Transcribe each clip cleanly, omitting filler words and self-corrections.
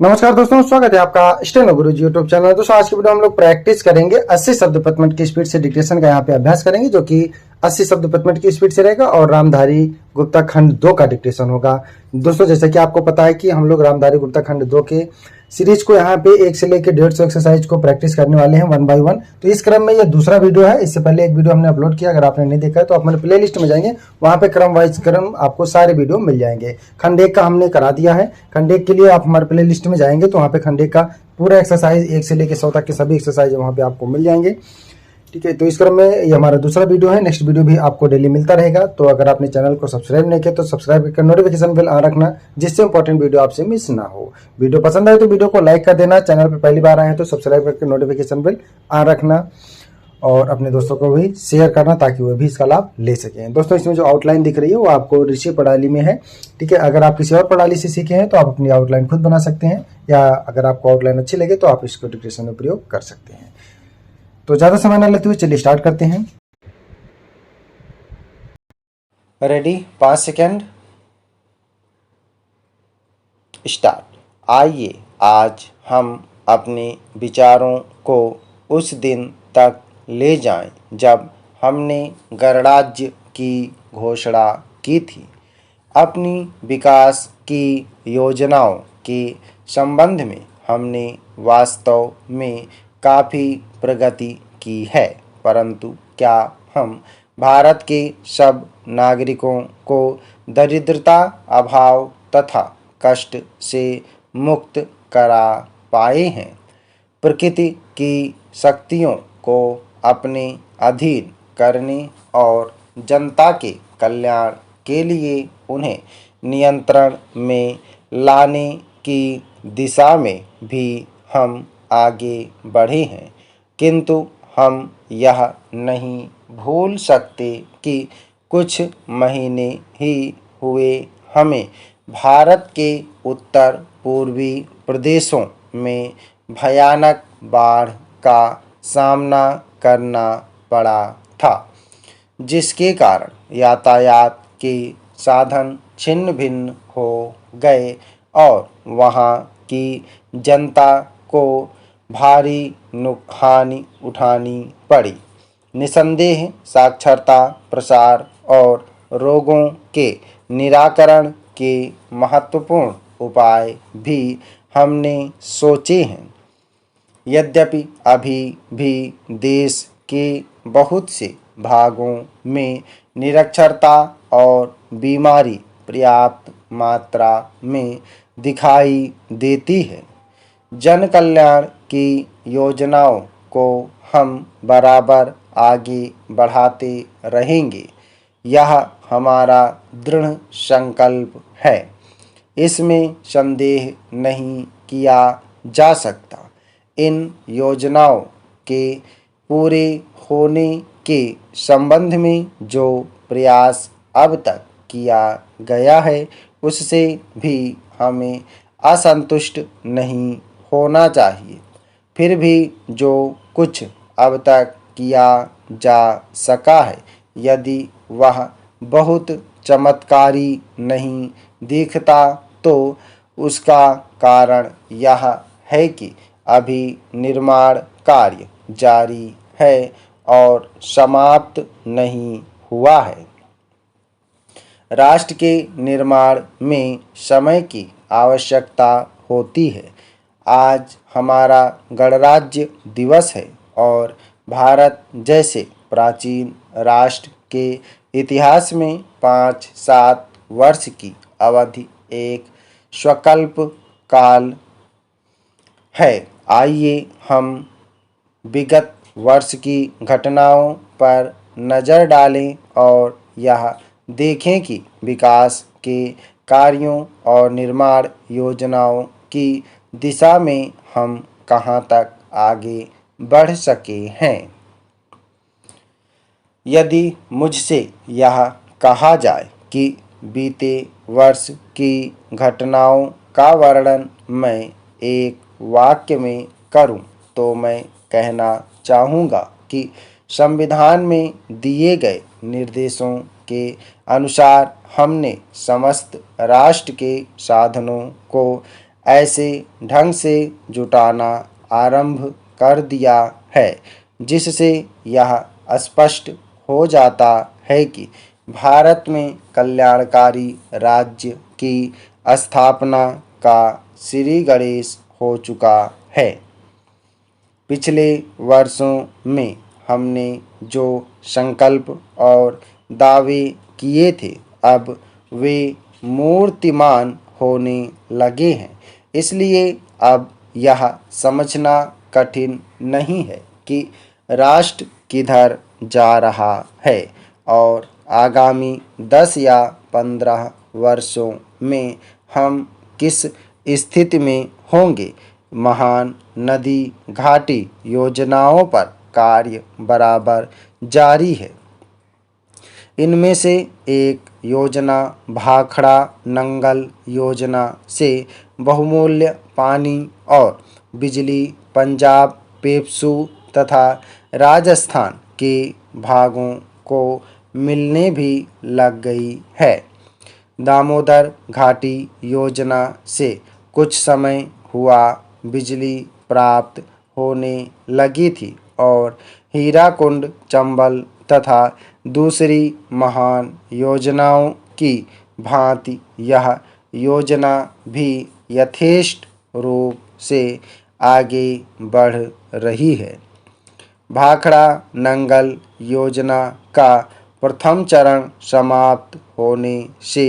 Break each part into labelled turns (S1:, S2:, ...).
S1: नमस्कार दोस्तों, स्वागत है आपका स्टेनो गुरुजी यूट्यूब चैनल। दोस्तों आज की वीडियो हम लोग प्रैक्टिस करेंगे 80 शब्द प्रति मिनट की स्पीड से डिक्टेशन का यहाँ पे अभ्यास करेंगे, जो कि 80 शब्द प्रति मिनट की स्पीड से रहेगा और रामधारी गुप्ता खंड 2 का डिक्टेशन होगा। दोस्तों जैसा कि आपको पता है कि हम लोग रामधारी गुप्ता खंड 2 के सीरीज को यहाँ पे 1 से लेकर 150 एक्सरसाइज को प्रैक्टिस करने वाले हैं 1 बाय 1। तो इस क्रम में ये दूसरा वीडियो है। इससे पहले एक वीडियो हमने अपलोड किया, अगर आपने नहीं देखा है तो आप हमारे प्ले लिस्ट में जाएंगे, वहाँ पे क्रम वाइज क्रम आपको सारे वीडियो मिल जाएंगे। खंड 1 का हमने करा दिया है। खंड 1 के लिए आप हमारे प्ले लिस्ट में जाएंगे तो वहाँ पे खंड 1 का पूरा एक्सरसाइज 1 से लेकर 100 तक के सभी एक्सरसाइज वहाँ पे आपको मिल जाएंगे। ठीक है, तो इस क्रम में ये हमारा दूसरा वीडियो है। नेक्स्ट वीडियो भी आपको डेली मिलता रहेगा। तो अगर आपने चैनल को सब्सक्राइब नहीं किया तो सब्सक्राइब करके नोटिफिकेशन बेल ऑन रखना, जिससे इंपॉर्टेंट वीडियो आपसे मिस ना हो। वीडियो पसंद आए तो वीडियो को लाइक कर देना। चैनल पर पहली बार आए हैं तो सब्सक्राइब करके नोटिफिकेशन बेल ऑन रखना और अपने दोस्तों को भी शेयर करना ताकि वो भी इसका लाभ ले सकें। दोस्तों इसमें जो आउटलाइन दिख रही है वो आपको ऋषि प्रणाली में है। ठीक है, अगर आप किसी और प्रणाली से सीखे हैं तो आप अपनी आउटलाइन खुद बना सकते हैं, या अगर आपको आउटलाइन अच्छी लगे तो आप इसको डिक्टेशन में प्रयोग कर सकते हैं। तो ज़्यादा समय न लेते हुए चलिए स्टार्ट करते हैं। Ready, 5 second, start. आइए आज हम अपने विचारों को उस दिन तक ले जाएं जब हमने गणराज्य की घोषणा की थी। अपनी विकास की योजनाओं के संबंध में हमने वास्तव में काफ़ी प्रगति की है, परंतु क्या हम भारत के सब नागरिकों को दरिद्रता, अभाव तथा कष्ट से मुक्त करा पाए हैं? प्रकृति की शक्तियों को अपने अधीन करने और जनता के कल्याण के लिए उन्हें नियंत्रण में लाने की दिशा में भी हम आगे बढ़े हैं, किंतु हम यह नहीं भूल सकते कि कुछ महीने ही हुए हमें भारत के उत्तर पूर्वी प्रदेशों में भयानक बाढ़ का सामना करना पड़ा था, जिसके कारण यातायात के साधन छिन्न भिन्न हो गए और वहाँ की जनता को भारी हानि उठानी पड़ी। निसंदेह साक्षरता, प्रसार और रोगों के निराकरण के महत्वपूर्ण उपाय भी हमने सोचे हैं। यद्यपि अभी भी देश के बहुत से भागों में निरक्षरता और बीमारी पर्याप्त मात्रा में दिखाई देती है, जन कल्याण की योजनाओं को हम बराबर आगे बढ़ाते रहेंगे। यह हमारा दृढ़ संकल्प है, इसमें संदेह नहीं किया जा सकता। इन योजनाओं के पूरे होने के संबंध में जो प्रयास अब तक किया गया है, उससे भी हमें असंतुष्ट नहीं होना चाहिए। फिर भी जो कुछ अब तक किया जा सका है, यदि वह बहुत चमत्कारी नहीं दिखता तो उसका कारण यह है कि अभी निर्माण कार्य जारी है और समाप्त नहीं हुआ है। राष्ट्र के निर्माण में समय की आवश्यकता होती है। आज हमारा गणराज्य दिवस है और भारत जैसे प्राचीन राष्ट्र के इतिहास में 5-7 वर्ष की अवधि एक स्वल्प काल है। आइए हम विगत वर्ष की घटनाओं पर नज़र डालें और यह देखें कि विकास के कार्यों और निर्माण योजनाओं की दिशा में हम कहां तक आगे बढ़ सके हैं। यदि मुझसे यह कहा जाए कि बीते वर्ष की घटनाओं का वर्णन मैं एक वाक्य में करूं, तो मैं कहना चाहूँगा कि संविधान में दिए गए निर्देशों के अनुसार हमने समस्त राष्ट्र के साधनों को
S2: ऐसे ढंग से जुटाना आरंभ कर दिया है जिससे यह स्पष्ट हो जाता है कि भारत में कल्याणकारी राज्य की स्थापना का श्री गणेश हो चुका है। पिछले वर्षों में हमने जो संकल्प और दावे किए थे अब वे मूर्तिमान होने लगे हैं। इसलिए अब यह समझना कठिन नहीं है कि राष्ट्र किधर जा रहा है और आगामी 10 या 15 वर्षों में हम किस स्थिति में होंगे। महान नदी घाटी योजनाओं पर कार्य बराबर जारी है। इनमें से एक योजना भाखड़ा नंगल योजना से बहुमूल्य पानी और बिजली पंजाब पेप्सू तथा राजस्थान के भागों को मिलने भी लग गई है। दामोदर घाटी योजना से कुछ समय हुआ बिजली प्राप्त होने लगी थी और हीराकुंड चंबल तथा दूसरी महान योजनाओं की भांति यह योजना भी यथेष्ट रूप से आगे बढ़ रही है। भाखड़ा नंगल योजना का प्रथम चरण समाप्त होने से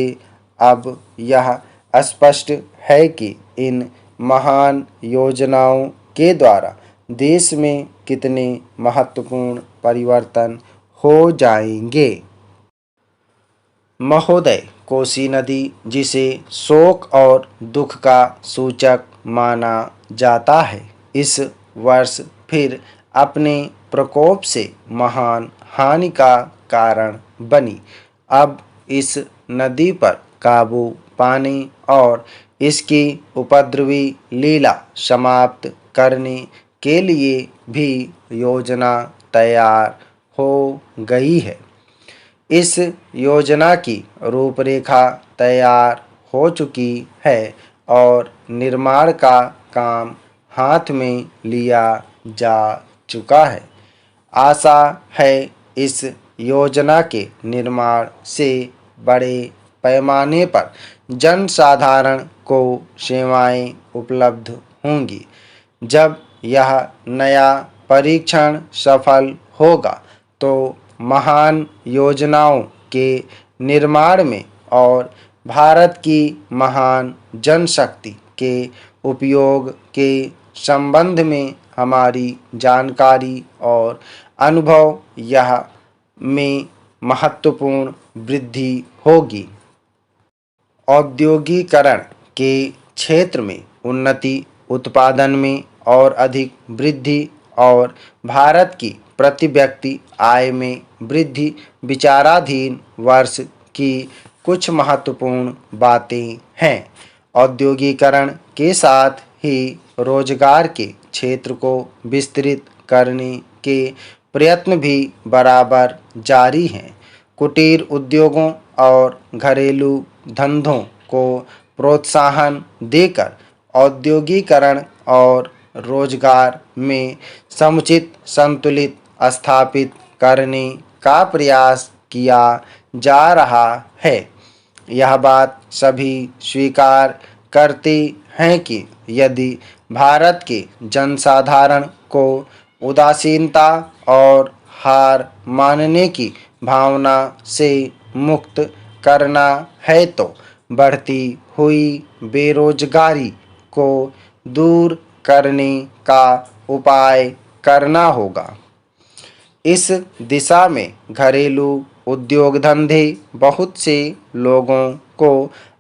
S2: अब यह स्पष्ट है कि इन महान योजनाओं के द्वारा देश में कितने महत्वपूर्ण परिवर्तन हो जाएंगे। महोदय, कोसी नदी जिसे शोक और दुख का सूचक माना जाता है, इस वर्ष फिर अपने प्रकोप से महान हानि का कारण बनी। अब इस नदी पर काबू पाने और इसकी उपद्रवी लीला समाप्त करने के लिए भी योजना तैयार हो गई है। इस योजना की रूपरेखा तैयार हो चुकी है और निर्माण का काम हाथ में लिया जा चुका है। आशा है इस योजना के निर्माण से बड़े पैमाने पर जनसाधारण को सेवाएं उपलब्ध होंगी। जब यह नया परीक्षण सफल होगा तो महान योजनाओं के निर्माण में और भारत की महान जनशक्ति के उपयोग के संबंध में हमारी जानकारी और अनुभव यह में महत्वपूर्ण वृद्धि होगी। औद्योगिकरण के क्षेत्र में उन्नति, उत्पादन में और अधिक वृद्धि और भारत की प्रति व्यक्ति आय में वृद्धि विचाराधीन वर्ष की कुछ महत्वपूर्ण बातें हैं। औद्योगिकरण के साथ ही रोजगार के क्षेत्र को विस्तृत करने के प्रयत्न भी बराबर जारी हैं। कुटीर उद्योगों और घरेलू धंधों को प्रोत्साहन देकर औद्योगिकरण और रोजगार में समुचित संतुलित स्थापित करने का प्रयास किया जा रहा है। यह बात सभी स्वीकार करते हैं कि यदि भारत के जनसाधारण को उदासीनता और हार मानने की भावना से मुक्त करना है तो बढ़ती हुई बेरोजगारी को दूर करने का उपाय करना होगा। इस दिशा में घरेलू उद्योग धंधे बहुत से लोगों को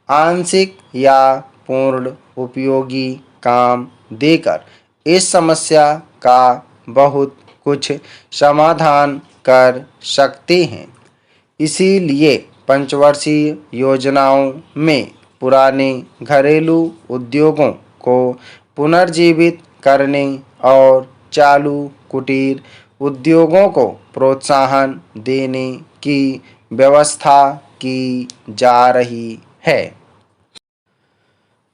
S2: आंशिक या पूर्ण उपयोगी काम देकर इस समस्या का बहुत कुछ समाधान कर सकते हैं। इसीलिए पंचवर्षीय योजनाओं में पुराने घरेलू उद्योगों को पुनर्जीवित करने और चालू कुटीर उद्योगों को प्रोत्साहन देने की व्यवस्था की जा रही है।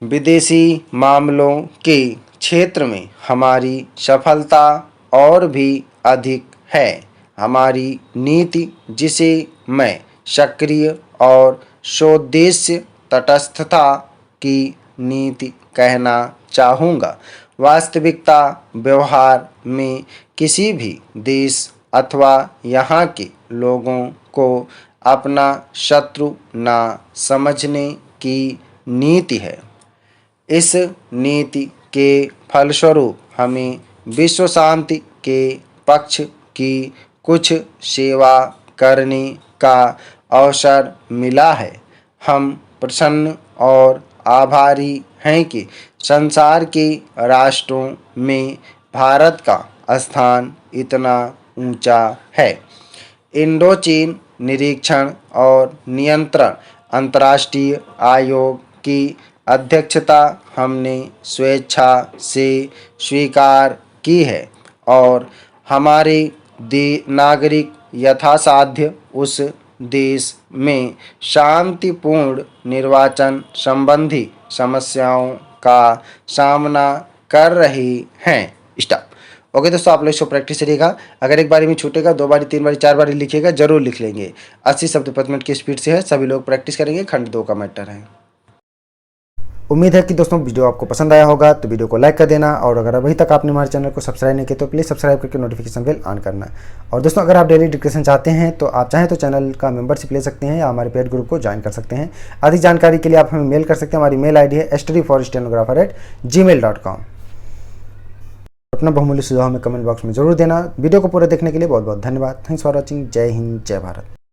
S2: विदेशी मामलों के क्षेत्र में हमारी सफलता और भी अधिक है। हमारी नीति, जिसे मैं सक्रिय और सोद्देश्य तटस्थता की नीति कहना चाहूँगा, वास्तविकता व्यवहार में किसी भी देश अथवा यहाँ के लोगों को अपना शत्रु ना समझने की नीति है। इस नीति के फलस्वरूप हमें विश्व शांति के पक्ष की कुछ सेवा करने का अवसर मिला है। हम प्रसन्न और आभारी हैं कि संसार के राष्ट्रों में भारत का स्थान इतना ऊंचा है। इंडोचीन निरीक्षण और नियंत्रण अंतर्राष्ट्रीय आयोग की अध्यक्षता हमने स्वेच्छा से स्वीकार की है और हमारे नागरिक यथासाध्य उस देश में शांतिपूर्ण निर्वाचन संबंधी समस्याओं का सामना कर रहे हैं। स्टॉप। ओके दोस्तों, आप लोग इसको प्रैक्टिस करिएगा। अगर एक बारी में छूटेगा, 2 बारी, 3 बारी, 4 बारी लिखिएगा, जरूर लिख लेंगे। 80 शब्द प्रति मिनट की स्पीड से है, सभी लोग प्रैक्टिस करेंगे। खंड 2 का मैटर है।
S1: उम्मीद है कि दोस्तों वीडियो आपको पसंद आया होगा, तो वीडियो को लाइक कर देना और अगर अभी तक आपने हमारे चैनल को सब्सक्राइब नहीं किया तो प्लीज़ सब्सक्राइब करके नोटिफिकेशन बेल ऑन करना। और दोस्तों, अगर आप डेली डिस्कशन चाहते हैं तो आप चाहें तो चैनल का मेंबरशिप ले सकते हैं या हमारे पेड ग्रुप को ज्वाइन कर सकते हैं। अधिक जानकारी के लिए आप हमें मेल कर सकते हैं। हमारी मेल ID है studyforstenographer@gmail.com। अपना बहुमूल्य सुझाव हमें कमेंट बॉक्स में जरूर देना। वीडियो को पूरा देखने के लिए बहुत बहुत धन्यवाद। Thanks for watching. जय हिंद, जय भारत।